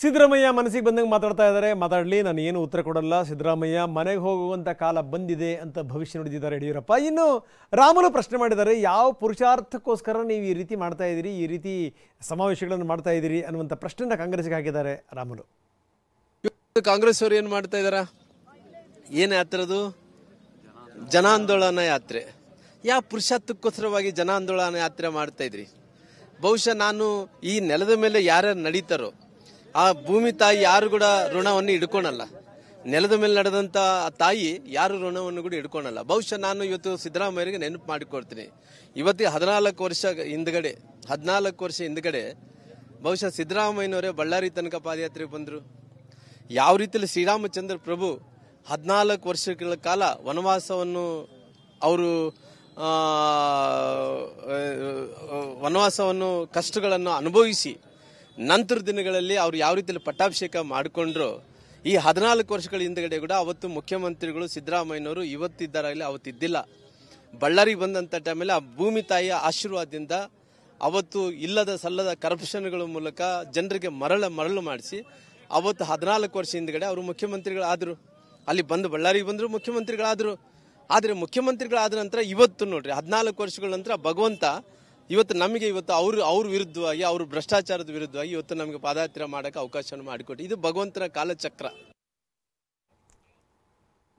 ಸಿದ್ದರಾಮಯ್ಯ ಮನಸ್ಸಿಗೆ ಬಂದಂಗೆ ಮಾತಾಡ್ತಾ ಇದ್ದಾರೆ. ಮಾತಾಡಲಿ, ನಾನು ಏನು ಉತ್ತರ ಕೊಡಲ್ಲ. ಸಿದ್ದರಾಮಯ್ಯ ಮನೆಗೆ ಹೋಗುವಂಥ ಕಾಲ ಬಂದಿದೆ ಅಂತ ಭವಿಷ್ಯ ನುಡಿದಿದ್ದಾರೆ ಯಡಿಯೂರಪ್ಪ. ಇನ್ನು ರಾಮುಲು ಪ್ರಶ್ನೆ ಮಾಡಿದ್ದಾರೆ, ಯಾವ ಪುರುಷಾರ್ಥಕ್ಕೋಸ್ಕರ ನೀವು ಈ ರೀತಿ ಮಾಡ್ತಾ ಇದ್ದೀರಿ, ಈ ರೀತಿ ಸಮಾವೇಶಗಳನ್ನು ಮಾಡ್ತಾ ಇದ್ದೀರಿ ಅನ್ನುವಂಥ ಪ್ರಶ್ನೆನ ಕಾಂಗ್ರೆಸ್ಗೆ ಹಾಕಿದ್ದಾರೆ ರಾಮುಲು. ಕಾಂಗ್ರೆಸ್ ಅವರು ಏನು ಮಾಡ್ತಾ ಇದ್ದಾರ? ಏನು ಯಾತ್ರದು? ಜನಾಂದೋಲನ ಯಾತ್ರೆ. ಯಾವ ಪುರುಷಾರ್ಥಕ್ಕೋಸ್ಕರವಾಗಿ ಜನಾಂದೋಲನ ಯಾತ್ರೆ ಮಾಡ್ತಾ ಇದ್ರಿ? ಬಹುಶಃ ನಾನು ಈ ನೆಲದ ಮೇಲೆ ಯಾರ್ಯಾರು ನಡೀತಾರೋ ಆ ಭೂಮಿ ತಾಯಿ ಯಾರು ಕೂಡ ಋಣವನ್ನು ಹಿಡ್ಕೊಳಲ್ಲ. ನೆಲದ ಮೇಲೆ ನಡೆದಂತ ತಾಯಿ ಯಾರು ಋಣವನ್ನು ಕೂಡ ಹಿಡ್ಕೊಳಲ್ಲ. ಬಹುಶಃ ನಾನು ಇವತ್ತು ಸಿದ್ದರಾಮಯ್ಯರಿಗೆ ನೆನಪು ಮಾಡಿಕೊಡ್ತೀನಿ. ಇವತ್ತಿಗೆ 14 ವರ್ಷ ಹಿಂದ್ಗಡೆ ಬಹುಶಃ ಸಿದ್ದರಾಮಯ್ಯನವರೇ ಬಳ್ಳಾರಿ ತನಕ ಪಾದಯಾತ್ರೆಗೆ ಬಂದರು. ಯಾವ ರೀತಿಯಲ್ಲಿ ಶ್ರೀರಾಮಚಂದ್ರ ಪ್ರಭು 14 ವರ್ಷಗಳ ಕಾಲ ವನವಾಸವನ್ನು ಕಷ್ಟಗಳನ್ನು ಅನುಭವಿಸಿ ನಂತರ ದಿನಗಳಲ್ಲಿ ಅವರು ಯಾವ ರೀತಿಯಲ್ಲಿ ಪಟ್ಟಾಭಿಷೇಕ ಮಾಡಿಕೊಂಡ್ರು. ಈ 14 ವರ್ಷಗಳ ಹಿಂದಗಡೆ ಕೂಡ ಅವತ್ತು ಮುಖ್ಯಮಂತ್ರಿಗಳು ಸಿದ್ದರಾಮಯ್ಯನವರು ಇವತ್ತಿದ್ದಾರಾಗಲಿ ಅವತ್ತಿದ್ದಿಲ್ಲ. ಬಳ್ಳಾರಿಗೆ ಬಂದಂಥ ಟೈಮಲ್ಲಿ ಆ ಭೂಮಿ ತಾಯಿಯ ಆಶೀರ್ವಾದದಿಂದ ಅವತ್ತು ಇಲ್ಲದ ಸಲ್ಲದ ಕರಪ್ಷನ್ಗಳ ಮೂಲಕ ಜನರಿಗೆ ಮರಳು ಮಾಡಿಸಿ ಅವತ್ತು 14 ವರ್ಷ ಹಿಂದಗಡೆ ಅವರು ಮುಖ್ಯಮಂತ್ರಿಗಳಾದರು. ಅಲ್ಲಿ ಬಂದು ಬಳ್ಳಾರಿಗೆ ಬಂದರು, ಮುಖ್ಯಮಂತ್ರಿಗಳಾದರು. ಆದರೆ ಮುಖ್ಯಮಂತ್ರಿಗಳಾದ ನಂತರ ಇವತ್ತು ನೋಡ್ರಿ 14 ವರ್ಷಗಳ ನಂತರ ಭಗವಂತ ಇವತ್ತು ನಮಗೆ ಅವ್ರ ವಿರುದ್ಧವಾಗಿ, ಅವ್ರ ಭ್ರಷ್ಟಾಚಾರದ ವಿರುದ್ಧವಾಗಿ ಇವತ್ತು ನಮಗೆ ಪಾದಯಾತ್ರೆ ಮಾಡೋಕೆ ಅವಕಾಶವನ್ನು ಮಾಡಿಕೊಟ್ಟು. ಇದು ಭಗವಂತನ ಕಾಲಚಕ್ರ.